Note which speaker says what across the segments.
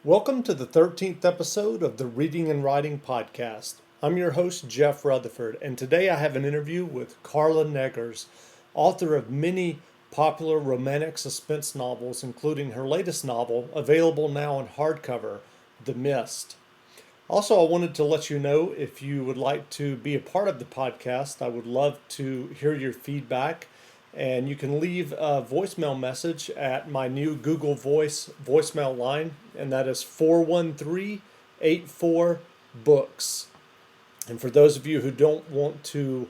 Speaker 1: Welcome to the 13th episode of the Reading and Writing Podcast. I'm your host, Jeff Rutherford, and today I have an interview with Carla Neggers, author of many popular romantic suspense novels, including her latest novel, available now in hardcover, The Mist. Also, I wanted to let you know if you would like to be a part of the podcast, I would love to hear your feedback. And you can leave a voicemail message at my new Google Voice voicemail line, and that is 413-84-BOOKS. And for those of you who don't want to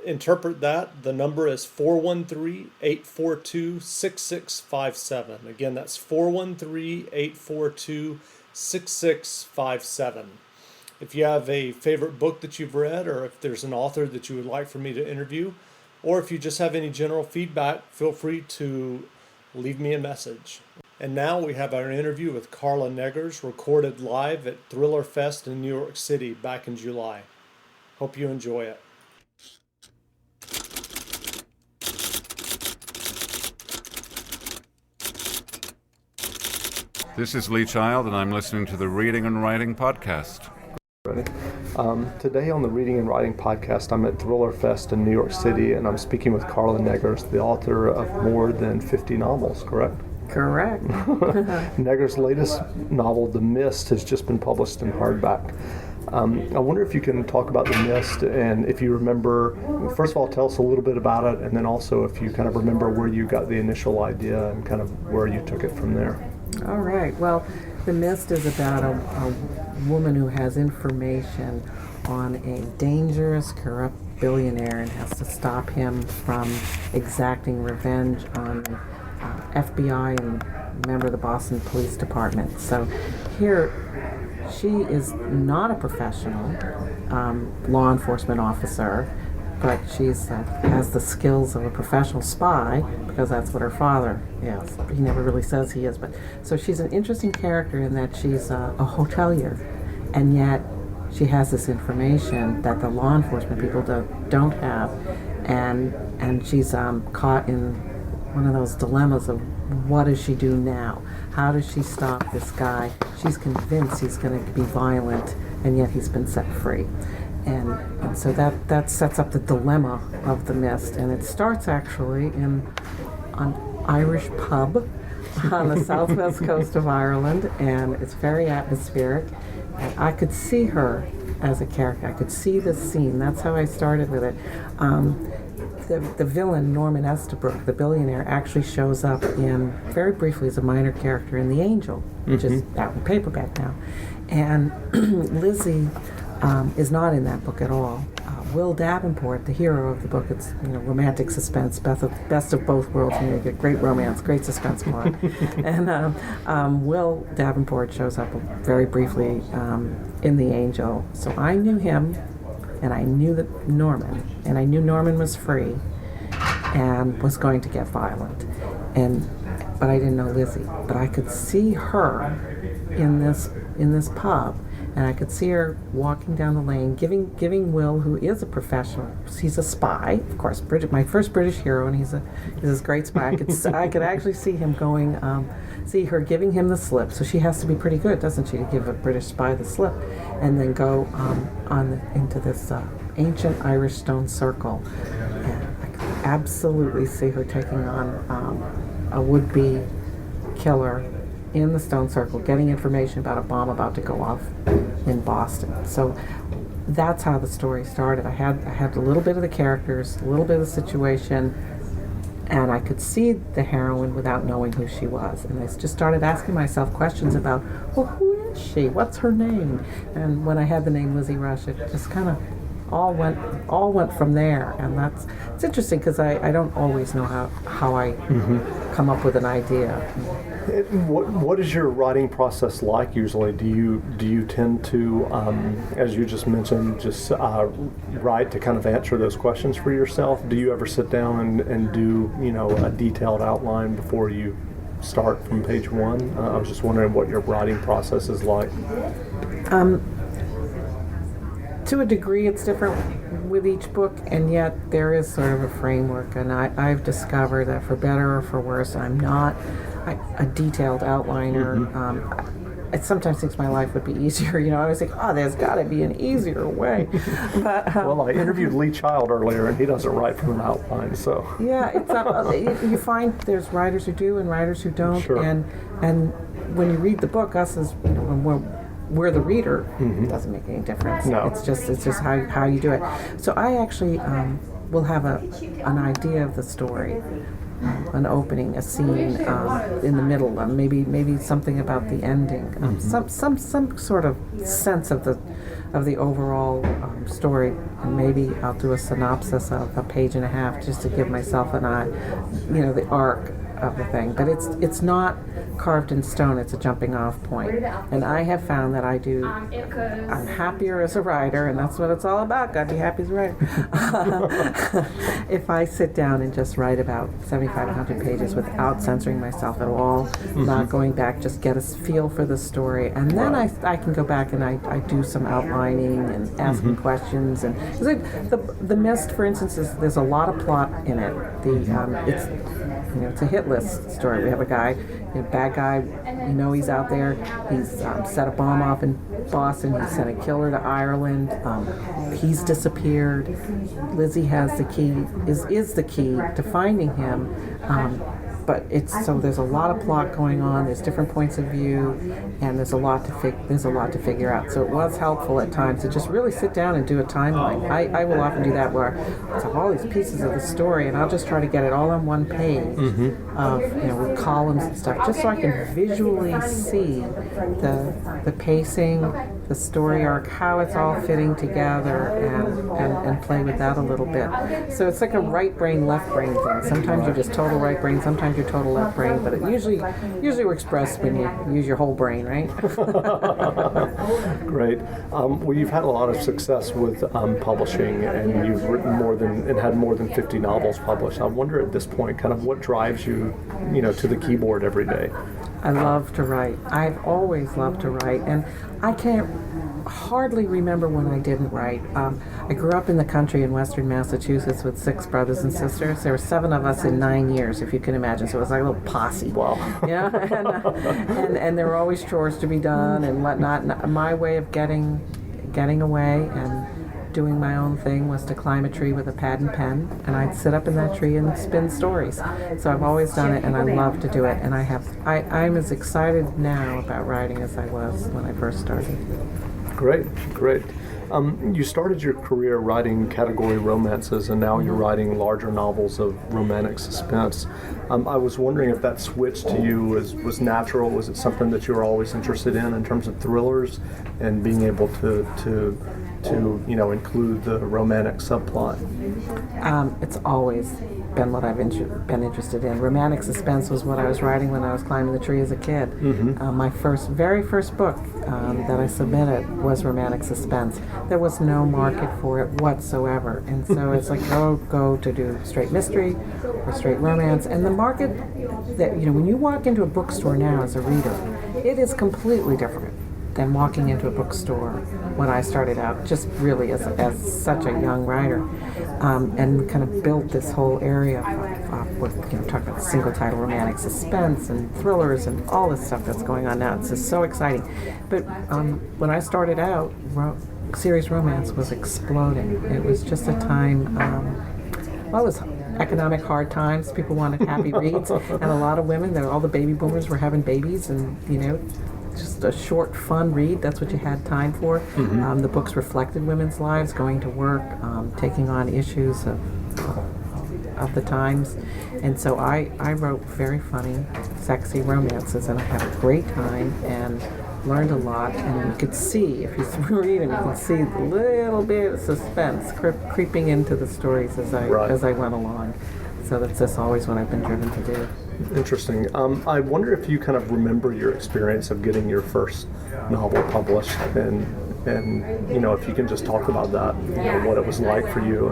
Speaker 1: interpret that, the number is 413-842-6657. Again, that's 413-842-6657. If you have a favorite book that you've read, or if there's an author that you would like for me to interview, or if you just have any general feedback, feel free to leave me a message. And now we have our interview with Carla Neggers, recorded live at Thriller Fest in New York City back in July. Hope you enjoy it.
Speaker 2: This is Lee Child, and I'm listening to the Reading and Writing Podcast.
Speaker 1: Today on the Reading and Writing Podcast, I'm at Thriller Fest in New York City, and I'm speaking with Carla Neggers, the author of more than 50 novels, correct?
Speaker 3: Correct.
Speaker 1: Neggers' latest novel, The Mist, has just been published in hardback. I wonder if you can talk about The Mist, and if you remember, first of all, tell us a little bit about it, and then also if you kind of remember where you got the initial idea and kind of where you took it from there.
Speaker 3: All right. Well, The Mist is about a woman who has information on a dangerous, corrupt billionaire and has to stop him from exacting revenge on FBI and a member of the Boston Police Department. So here, she is not a professional law enforcement officer, but she's has the skills of a professional spy, because that's what her father is. He never really says he is, but so she's an interesting character in that she's a hotelier, and yet she has this information that the law enforcement people don't have, and she's caught in one of those dilemmas of what does she do now? How does she stop this guy? She's convinced he's going to be violent, and yet he's been set free. And so that sets up the dilemma of The Mist, and it starts actually in an Irish pub on the southwest coast of Ireland, and it's very atmospheric. And I could see her as a character. I could see the scene. That's how I started with it. The villain, Norman Estabrook, the billionaire, actually shows up in, very briefly, as a minor character in The Angel, which is out in paperback now. And Lizzie is not in that book at all. Will Davenport, the hero of the book, it's romantic suspense, best of both worlds. You get great romance, great suspense plot, and Will Davenport shows up very briefly in The Angel. So I knew him, and I knew that Norman, and I knew Norman was free and was going to get violent, but I didn't know Lizzie. But I could see her in this pub. And I could see her walking down the lane, giving Will, who is a professional, he's a spy, of course, my first British hero, and he's this great spy. I could actually see him see her giving him the slip. So she has to be pretty good, doesn't she, to give a British spy the slip, and then go into this ancient Irish stone circle. And I could absolutely see her taking on a would-be killer in the stone circle, getting information about a bomb about to go off in Boston. So that's how the story started. I had a little bit of the characters, a little bit of the situation, and I could see the heroine without knowing who she was. And I just started asking myself questions about, well, who is she? What's her name? And when I had the name Lizzie Rush, it just kind of all went from there. And it's interesting, because I don't always know how I come up with an idea.
Speaker 1: What is your writing process like usually? Do you tend to, as you just mentioned, just write to kind of answer those questions for yourself? Do you ever sit down and do a detailed outline before you start from page one? I was just wondering what your writing process is like.
Speaker 3: To a degree, it's different with each book, and yet there is sort of a framework. And I've discovered that, for better or for worse, I'm not a detailed outliner. I sometimes think my life would be easier. I always think, oh, there's got to be an easier way. But
Speaker 1: well, I interviewed Lee Child earlier, and he doesn't write from an outline. So
Speaker 3: yeah, it's you find there's writers who do and writers who don't,
Speaker 1: Sure.
Speaker 3: and when you read the book, us as when we're the reader, it doesn't make any difference.
Speaker 1: No.
Speaker 3: It's just how you do it. So I actually will have an idea of the story. An opening, a scene in the middle, maybe something about the ending, some sort of sense of the overall story, and maybe I'll do a synopsis of a page and a half just to give myself an eye, the arc of the thing. But it's not carved in stone. It's a jumping off point, and I have found that I'm happier as a writer, and that's what it's all about. Gotta be happy as a writer. If I sit down and just write about 75, 100 pages without censoring myself at all, not going back, just get a feel for the story, and then I can go back and I do some outlining and asking questions. And the Mist, for instance, there's a lot of plot in it. It's a hit list story. We have a guy, bad guy, he's out there. He's set a bomb off in Boston. He sent a killer to Ireland. He's disappeared. Lizzie has the key, is the key to finding him. But there's a lot of plot going on. There's different points of view, and there's a lot to figure out. So it was helpful at times to just really sit down and do a timeline. I will often do that where I have all these pieces of the story, and I'll just try to get it all on one page with columns and stuff, just so I can visually see the pacing, the story arc, how it's all fitting together, and play with that a little bit. So it's like a right brain, left brain thing. Sometimes you're just total right brain, sometimes you're total left brain, but it usually works best when you use your whole brain, right?
Speaker 1: Great. Well, you've had a lot of success with publishing, and you've written had more than 50 novels published. I wonder at this point, kind of what drives you, to the keyboard every day?
Speaker 3: I love to write. I've always loved to write, and I can't hardly remember when I didn't write. I grew up in the country in western Massachusetts with 6 brothers and sisters. There were 7 of us in 9 years, if you can imagine. So it was like a little posse.
Speaker 1: Wow.
Speaker 3: And there were always chores to be done and whatnot. And my way of getting away and doing my own thing was to climb a tree with a pad and pen, and I'd sit up in that tree and spin stories. So I've always done it, and I love to do it. And I'm as excited now about writing as I was when I first started.
Speaker 1: Great. You started your career writing category romances, and now you're writing larger novels of romantic suspense. I was wondering if that switch to you was natural. Was it something that you were always interested in terms of thrillers and being able to include the romantic subplot?
Speaker 3: It's always been what I've been interested in. Romantic suspense was what I was writing when I was climbing the tree as a kid. My very first book that I submitted was romantic suspense. There was no market for it whatsoever, and so it's like go to do straight mystery or straight romance. And the market that when you walk into a bookstore now as a reader, it is completely different than walking into a bookstore when I started out, just really as such a young writer, and kind of built this whole area with talk about single title romantic suspense and thrillers and all this stuff that's going on now. It's just so exciting. But when I started out, series romance was exploding. It was just a time. It was economic hard times. People wanted happy reads, and a lot of women. All the baby boomers were having babies, and just a short, fun read. That's what you had time for. The books reflected women's lives, going to work, taking on issues of the times. And so I wrote very funny, sexy romances, and I had a great time and learned a lot. And you could see, if you read them, you can see a little bit of suspense creeping into the stories as I went along. So that's just always what I've been driven to do.
Speaker 1: Interesting. I wonder if you kind of remember your experience of getting your first novel published, and if you can just talk about that, what it was like for you.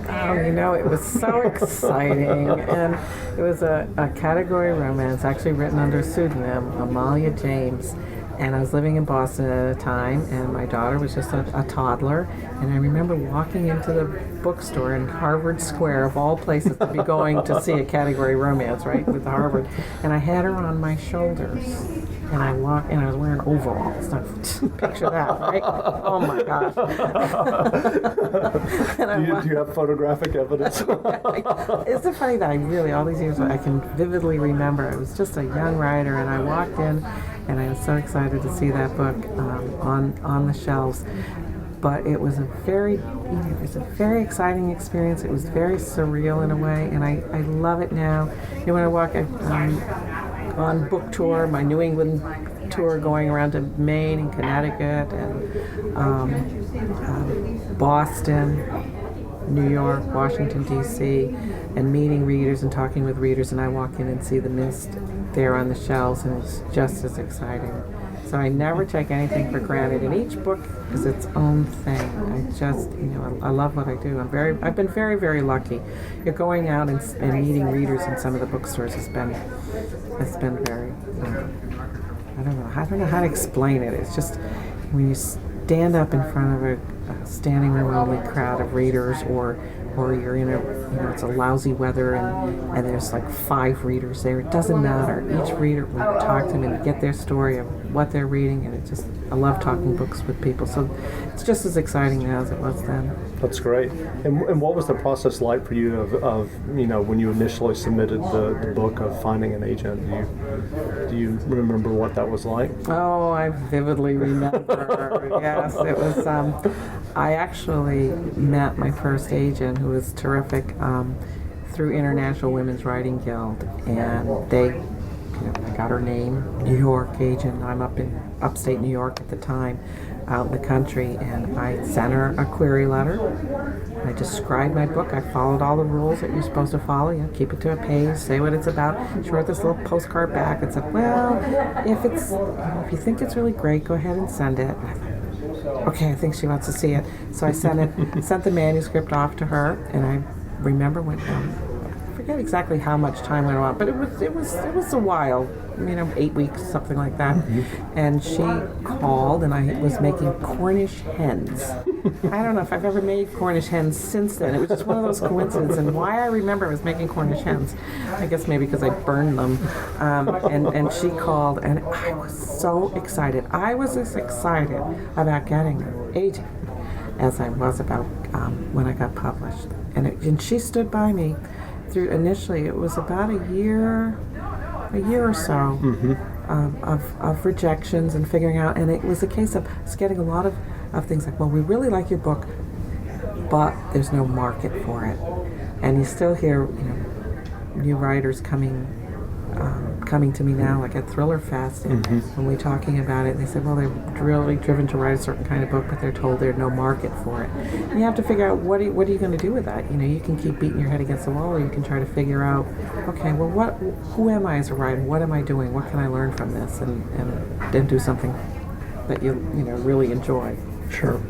Speaker 3: It was so exciting, and it was a category romance, actually written under a pseudonym, Amalia James. And I was living in Boston at a time, and my daughter was just a toddler. And I remember walking into the bookstore in Harvard Square, of all places to be going to see a category romance, right, with Harvard. And I had her on my shoulders. and I walk, and I was wearing overalls. So picture that, right? Oh my gosh.
Speaker 1: Do you have photographic evidence?
Speaker 3: Isn't it funny that I really, all these years, I can vividly remember. I was just a young writer, and I walked in, and I was so excited to see that book on the shelves. But it was a very, it was a very exciting experience. It was very surreal in a way, and I love it now. When I walk on book tour, my New England tour, going around to Maine and Connecticut and Boston, New York, Washington, D.C., and meeting readers and talking with readers, and I walk in and see The Mist there on the shelves, and it's just as exciting. So I never take anything for granted, and each book is its own thing. I just, I love what I do. I've been very, very lucky. You're going out and meeting readers in some of the bookstores has been very, I don't know how to explain it. It's just when you stand up in front of a standing room only crowd of readers, or you're in it's a lousy weather and there's like 5 readers there. It doesn't matter. Each reader, when you talk to them and get their story of what they're reading, and I love talking books with people. So it's just as exciting now as it was then.
Speaker 1: That's great. And what was the process like for you of when you initially submitted the book, of finding an agent? Do you remember what that was like?
Speaker 3: Oh, I vividly remember. Yes, it was. I actually met my first agent, who was terrific, through International Women's Writing Guild, and I got her name, New York agent. I'm up in upstate New York at the time, out in the country, and I sent her a query letter. I described my book. I followed all the rules that you're supposed to follow. Keep it to a page, say what it's about. She wrote this little postcard back and said, "Well, if you think it's really great, go ahead and send it." And I thought, okay, I think she wants to see it. So I sent the manuscript off to her, and I remember when I forget exactly how much time went on, but it was a while, 8 weeks, something like that. Mm-hmm. And she called, and I was making Cornish hens. I don't know if I've ever made Cornish hens since then. It was just one of those coincidences. And why I remember I was making Cornish hens, I guess maybe because I burned them. And she called, and I was so excited. I was as excited about getting an agent as I was about when I got published. And she stood by me through, initially it was about a year or so, mm-hmm. Of rejections and figuring out, and it was a case of us getting a lot of things like, well, we really like your book, but there's no market for it. And you still hear new writers coming to me now, like at Thriller Fest, and mm-hmm. when we're talking about it, they said, well, they're really driven to write a certain kind of book, but they're told there's no market for it. And you have to figure out what are you going to do with that. You can keep beating your head against the wall, or you can try to figure out, okay, well, who am I as a writer? What am I doing? What can I learn from this? And do something that you really enjoy.
Speaker 1: Sure.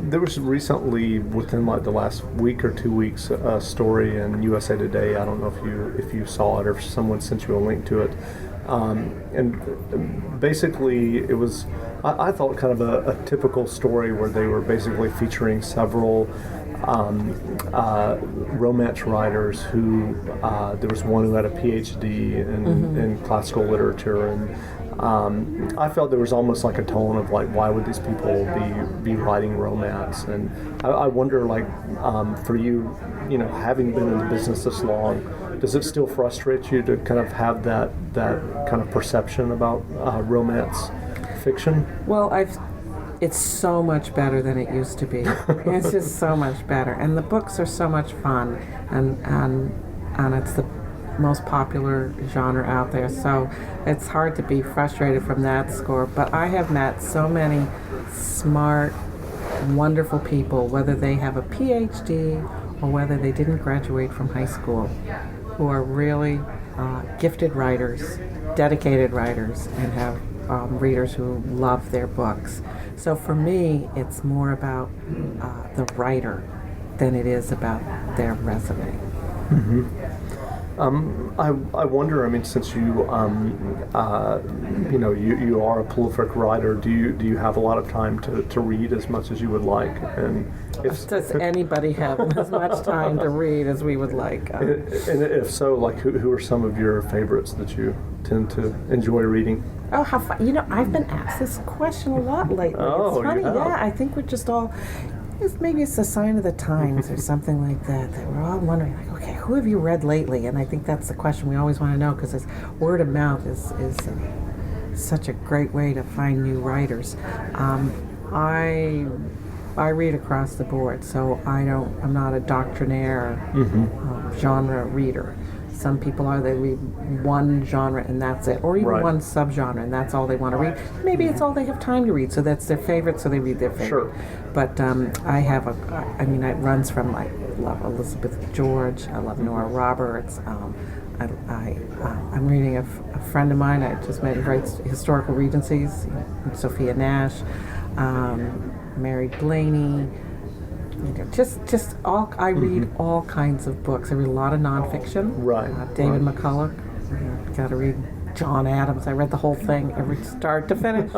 Speaker 1: There was recently, within like the last week or 2 weeks, a story in USA Today. I don't know if you saw it or if someone sent you a link to it. And basically, it was, I thought, kind of a typical story where they were basically featuring several romance writers who, there was one who had a PhD in classical literature, and I felt there was almost like a tone of like, why would these people be writing romance? And I wonder, like, for you, having been in the business this long, does it still frustrate you to kind of have that kind of perception about romance fiction?
Speaker 3: Well, it's so much better than it used to be. It's just so much better, and the books are so much fun, and it's the most popular genre out there, so it's hard to be frustrated from that score. But I have met so many smart, wonderful people, whether they have a PhD or whether they didn't graduate from high school, who are really gifted writers, dedicated writers, and have readers who love their books. So for me, it's more about the writer than it is about their resume.
Speaker 1: Mm-hmm. I wonder. I mean, since you you are a prolific writer, do you have a lot of time to read as much as you would like? And
Speaker 3: does anybody have as much time to read as we would like?
Speaker 1: And if so, like, who are some of your favorites that you tend to enjoy reading?
Speaker 3: Oh, how fun. I've been asked this question a lot lately.
Speaker 1: Oh,
Speaker 3: it's funny.
Speaker 1: yeah.
Speaker 3: Yeah, I think we're just all, maybe it's a sign of the times or something like that we're all wondering, like, okay, who have you read lately? And I think that's the question we always want to know, because word of mouth is such a great way to find new writers. I read across the board, so I'm not a doctrinaire genre reader. Some people are, they read one genre and that's it, or even
Speaker 1: Right.
Speaker 3: one subgenre and that's all they want to read. Maybe it's all they have time to read, so that's their favorite, so they read their favorite.
Speaker 1: Sure.
Speaker 3: But it runs from, I love Elizabeth George, I love Nora Roberts. I'm reading a friend of mine I just met who writes historical regencies, Sophia Nash, Mary Blaney. Just all. I read all kinds of books. I read a lot of nonfiction.
Speaker 1: Right.
Speaker 3: David McCullough. Got to read John Adams. I read the whole thing, every start to finish.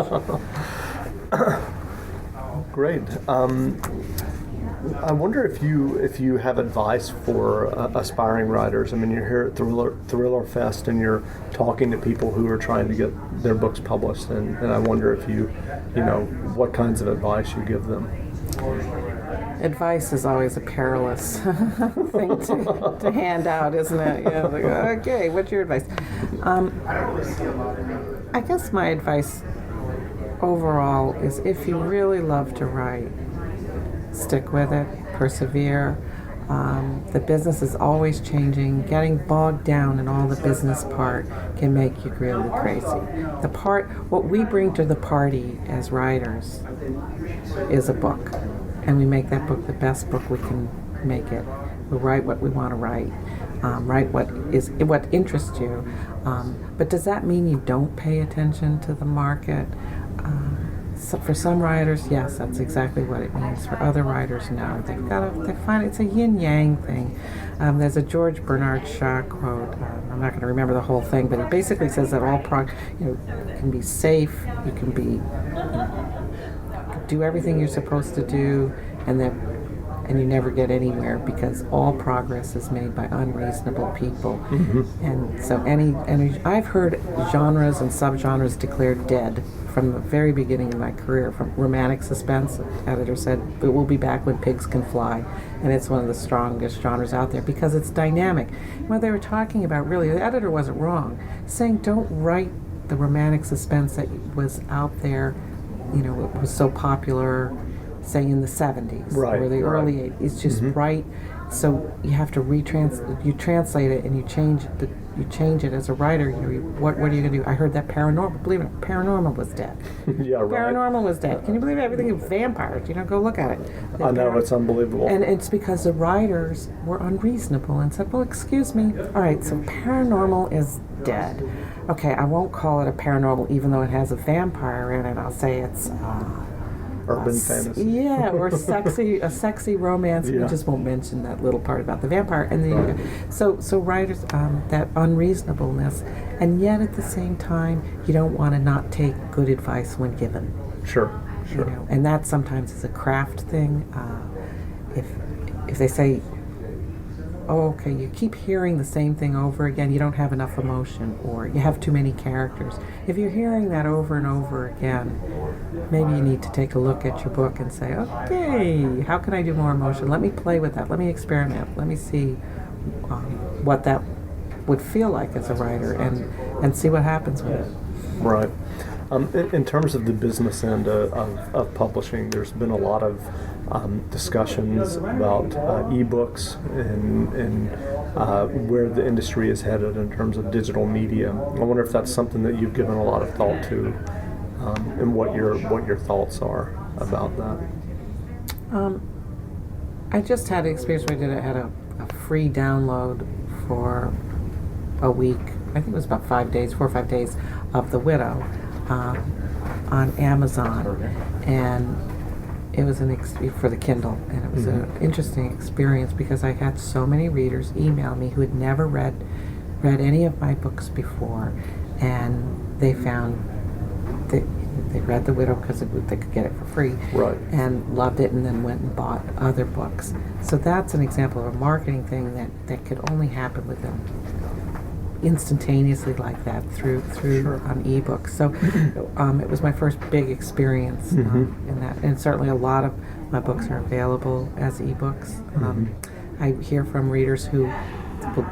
Speaker 1: Great. I wonder if you have advice for aspiring writers. I mean, you're here at Thriller Fest and you're talking to people who are trying to get their books published, and I wonder if what kinds of advice you give them.
Speaker 3: Advice is always a perilous thing to hand out, isn't it? Okay, what's your advice? I guess my advice overall is, if you really love to write, stick with it, persevere. The business is always changing. Getting bogged down in all the business part can make you really crazy. What we bring to the party as writers is a book, and we make that book the best book we can make it. We write what we want to write, write what interests you. But does that mean you don't pay attention to the market? So for some writers, yes, that's exactly what it means. For other writers, no. They find it's a yin-yang thing. There's a George Bernard Shaw quote. I'm not going to remember the whole thing, but it basically says that you can be safe, you can do everything you're supposed to do, and you never get anywhere, because all progress is made by unreasonable people. And so I've heard genres and subgenres declared dead from the very beginning of my career. From romantic suspense, the editor said it will be back when pigs can fly, and it's one of the strongest genres out there because it's dynamic. What they were talking about, really, the editor wasn't wrong, saying don't write the romantic suspense that was out there, it was so popular, say in the 70s or the early 80s. It's just right. So you have to translate it, and you change it as a writer. What are you going to do? I heard that paranormal was dead.
Speaker 1: Yeah, right.
Speaker 3: Paranormal was dead. Can you believe it? Everything is vampires. Go look at it.
Speaker 1: I know, it's unbelievable.
Speaker 3: And it's because the writers were unreasonable and said, well, excuse me. All right, so paranormal is dead. Okay, I won't call it a paranormal, even though it has a vampire in it. I'll say it's
Speaker 1: urban fantasy.
Speaker 3: Yeah, or a sexy romance.
Speaker 1: Yeah.
Speaker 3: We just won't mention that little part about the vampire. And then so writers, that unreasonableness, and yet at the same time, you don't want to not take good advice when given.
Speaker 1: Sure.
Speaker 3: And that sometimes is a craft thing. If they say, oh, okay, you keep hearing the same thing over again, you don't have enough emotion, or you have too many characters. If you're hearing that over and over again, maybe you need to take a look at your book and say, okay, how can I do more emotion? Let me play with that. Let me experiment. Let me see what that would feel like as a writer, and see what happens with it.
Speaker 1: Right. In terms of the business end of publishing, there's been a lot of discussions about ebooks and where the industry is headed in terms of digital media. I wonder if that's something that you've given a lot of thought to, and what your thoughts are about that.
Speaker 3: I just had an experience where I had a free download for a week. I think it was about 4 or 5 days, of The Widow on Amazon, and it was for the Kindle, and it was an interesting experience because I had so many readers email me who had never read any of my books before, and they found that they read The Widow because they could get it for free,
Speaker 1: right,
Speaker 3: and loved it, and then went and bought other books. So that's an example of a marketing thing that could only happen within instantaneously like that through ebooks. So it was my first big experience in that, and certainly a lot of my books are available as ebooks. I hear from readers who will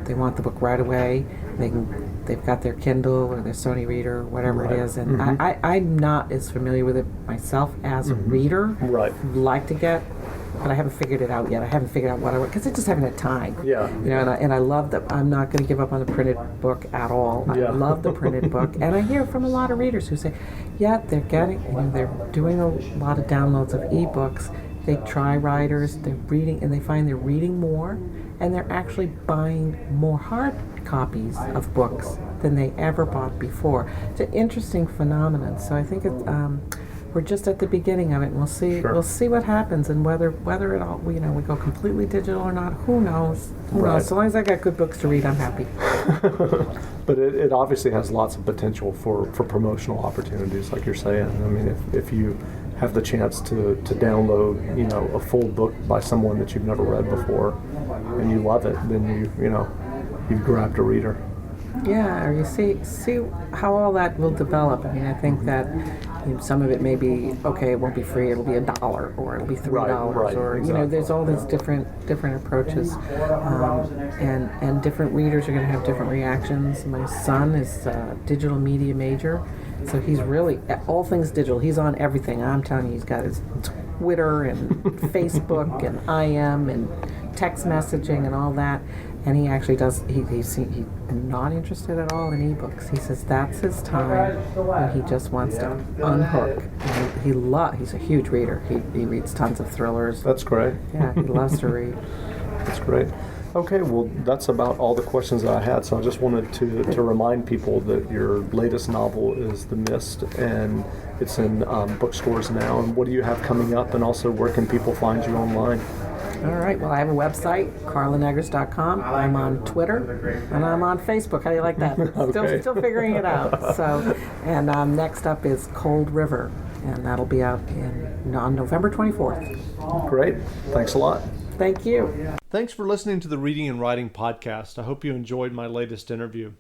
Speaker 3: they want the book right away. They've got their Kindle or their Sony Reader or whatever it is, and I'm not as familiar with it myself as a reader.
Speaker 1: Right.
Speaker 3: I'd like to get, but I haven't figured it out yet. I haven't figured out what I want because I just haven't had time.
Speaker 1: Yeah.
Speaker 3: And I love that. I'm not going to give up on the printed book at all.
Speaker 1: Yeah.
Speaker 3: I love the printed book, and I hear from a lot of readers who say, yeah, they're doing a lot of downloads of ebooks. They try writers, they're reading, and they find they're reading more, and they're actually buying more hard copies of books than they ever bought before. It's an interesting phenomenon. So I think we're just at the beginning of it, and we'll see.
Speaker 1: Sure.
Speaker 3: We'll see what happens, and whether it all we go completely digital or not. Who knows? Who knows? So long as I got good books to read, I'm happy.
Speaker 1: But it obviously has lots of potential for promotional opportunities, like you're saying. I mean, if you have the chance to download, a full book by someone that you've never read before, and you love it, then you've grabbed a reader.
Speaker 3: Yeah, or you see how all that will develop. I mean, I think that some of it may be okay. It won't be free. It'll be $1, or it'll be $3,
Speaker 1: right,
Speaker 3: or
Speaker 1: exactly.
Speaker 3: There's all these different approaches, and different readers are going to have different reactions. My son is a digital media major, so he's really all things digital. He's on everything. I'm telling you, he's got his Twitter and Facebook and IM and text messaging and all that. And he actually does. He's not interested at all in ebooks. He says that's his time when he just wants to unhook. And he's a huge reader. He reads tons of thrillers.
Speaker 1: That's great.
Speaker 3: Yeah, he loves to read.
Speaker 1: That's great. Okay, well, that's about all the questions that I had. So I just wanted to remind people that your latest novel is The Mist, and it's in bookstores now. And what do you have coming up? And also, where can people find you online?
Speaker 3: All right. Well, I have a website, carlaneggers.com. I'm on Twitter, and I'm on Facebook. How do you like that?
Speaker 1: Okay.
Speaker 3: Still figuring it out. So, and next up is Cold River, and that'll be out on November 24th.
Speaker 1: Great. Thanks a lot.
Speaker 3: Thank you.
Speaker 1: Thanks for listening to the Reading and Writing Podcast. I hope you enjoyed my latest interview.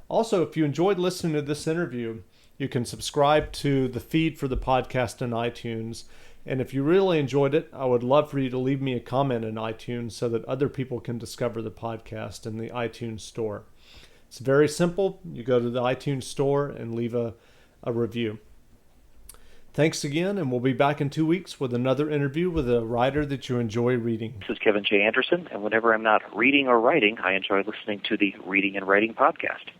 Speaker 1: Also, if you enjoyed listening to this interview, you can subscribe to the feed for the podcast in iTunes. And if you really enjoyed it, I would love for you to leave me a comment in iTunes so that other people can discover the podcast in the iTunes store. It's very simple. You go to the iTunes store and leave a review. Thanks again, and we'll be back in 2 weeks with another interview with a writer that you enjoy reading.
Speaker 4: This is Kevin J. Anderson, and whenever I'm not reading or writing, I enjoy listening to the Reading and Writing Podcast.